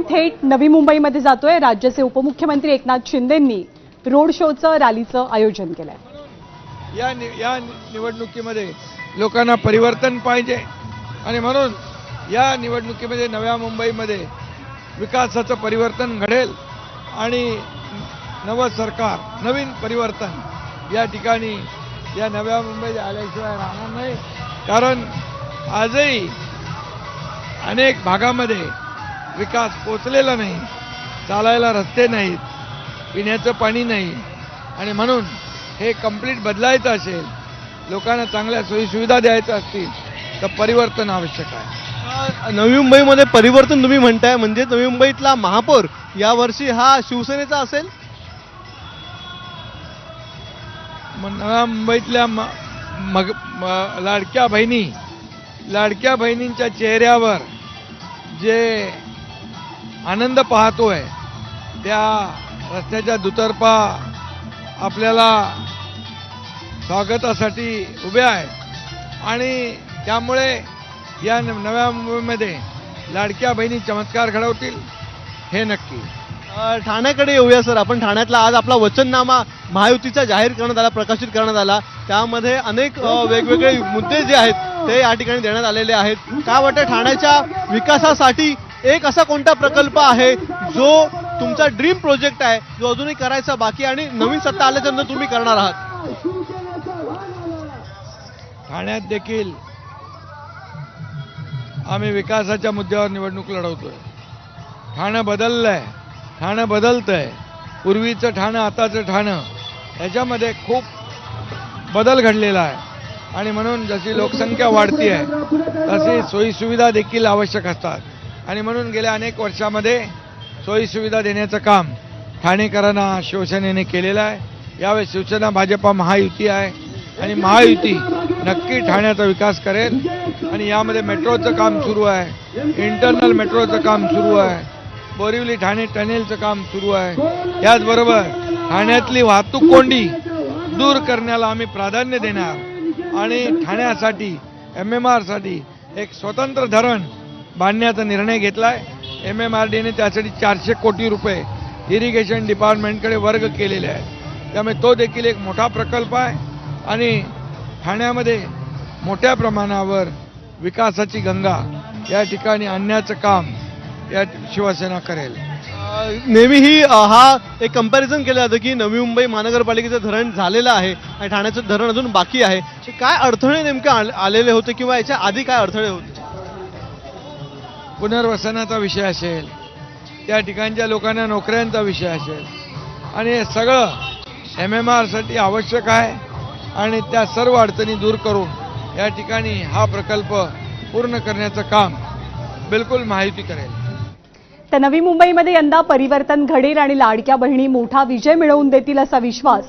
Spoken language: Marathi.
थेट नवी मुंबईमध्ये जातोय। राज्याचे उपमुख्यमंत्री एकनाथ शिंदेंनी रोड शोचं रॅलीचं आयोजन केलंय। या निवडणुकीमध्ये लोकांना परिवर्तन पाहिजे आणि म्हणून या निवडणुकीमध्ये नव्या मुंबईमध्ये विकासाचं परिवर्तन घडेल आणि नवं सरकार, नवीन परिवर्तन या ठिकाणी या नव्या मुंबईत आल्याशिवाय राहणार नाही। कारण आजही अनेक भागामध्ये विकास पोचलेला नाही, चालायला रस्ते नाहीत, पिण्याचं पाणी नाही आणि म्हणून हे कंप्लीट बदलायचं असेल, लोकांना चांगल्या सोयीसुविधा द्यायच्या असतील तर परिवर्तन आवश्यक आहे। नवी मुंबईमध्ये परिवर्तन तुम्ही म्हणताय, म्हणजे नवी मुंबईतला महापौर यावर्षी हा शिवसेनेचा असेल? नव्या मुंबईतल्या लाडक्या बहिणींच्या चेहऱ्यावर जे आनंद पाहतोय, त्या रस्त्याच्या दुतर्फा आपल्याला स्वागतासाठी उभ्या आहेत आणि त्यामुळे या नव्या मुंबईमध्ये लाडक्या बहिणी चमत्कार घडवतील हे नक्की। ठाण्याकडे येऊया सर। आपण ठाण्यातला आज आपला वचननामा महायुतीचा जाहीर करण्यात आला, प्रकाशित करण्यात आला। त्यामध्ये अनेक वेगवेगळे मुद्दे जे आहेत ते या ठिकाणी देण्यात आलेले आहेत। काय वाटतं, ठाण्याच्या विकासासाठी एक असा कोणता प्रकल्प आहे जो तुमचा ड्रीम प्रोजेक्ट आहे, जो अजूनही करायचा बाकी आणि नवीन सत्ता आल्याच्यानंतर तुम्ही करणार आहात? ठाण्यात देखील आम्ही विकासाच्या मुद्द्यावर निवडणूक लढवतोय। ठाणं बदललंय, ठाणं बदलतंय। पूर्वीचं ठाणं आताचं ठाणं याच्यामध्ये खूप बदल घडलेला आहे आणि म्हणून जशी लोकसंख्या वाढती आहे तशी सोयीसुविधा देखील आवश्यक असतात आणि म्हणून गेल्या अनेक वर्षामध्ये सोयीसुविधा देण्याचं काम ठाणेकरांना शिवसेनेने केलेलं आहे। यावेळी शिवसेना भाजपा महायुती आहे आणि महायुती नक्की ठाण्याचा विकास करेल आणि यामध्ये मेट्रोचं काम सुरू आहे, इंटरनल मेट्रोचं काम सुरू आहे, बोरिवली ठाणे टनेलचं काम सुरू आहे। याचबरोबर ठाण्यातली वाहतूक कोंडी दूर करण्याला आम्ही प्राधान्य देणार आणि ठाण्यासाठी MMR साठी एक स्वतंत्र धरण बांधण्याचा निर्णय घेतला आहे। MMRDने त्यासाठी 400 कोटी रुपये इरिगेशन डिपार्टमेंटकडे वर्ग केलेले आहेत। त्यामुळे तो देखील एक मोठा प्रकल्प आहे आणि ठाण्यामध्ये मोठ्या प्रमाणावर विकासाची गंगा या ठिकाणी आणण्याचं काम या शिवसेना करेल। नेहमी ही हा एक कंपॅरिझन केलं जातं की नवी मुंबई महानगरपालिकेचं धरण झालेलं आहे आणि ठाण्याचं धरण अजून बाकी आहे। काय अडथळे नेमके आलेले होते किंवा याच्या आधी काय अडथळे होते? पुनर्वसनाचा विषय असेल, त्या ठिकाणच्या लोकांना नोकऱ्यांचा विषय असेल आणि हे सगळं MMR साठी आवश्यक आहे आणि त्या सर्व अडचणी दूर करून या ठिकाणी हा प्रकल्प पूर्ण करण्याचं काम बिलकुल महायुती करेल। तर नवी मुंबईमध्ये यंदा परिवर्तन घडेल आणि लाडक्या बहिणी मोठा विजय मिळवून देतील असा विश्वास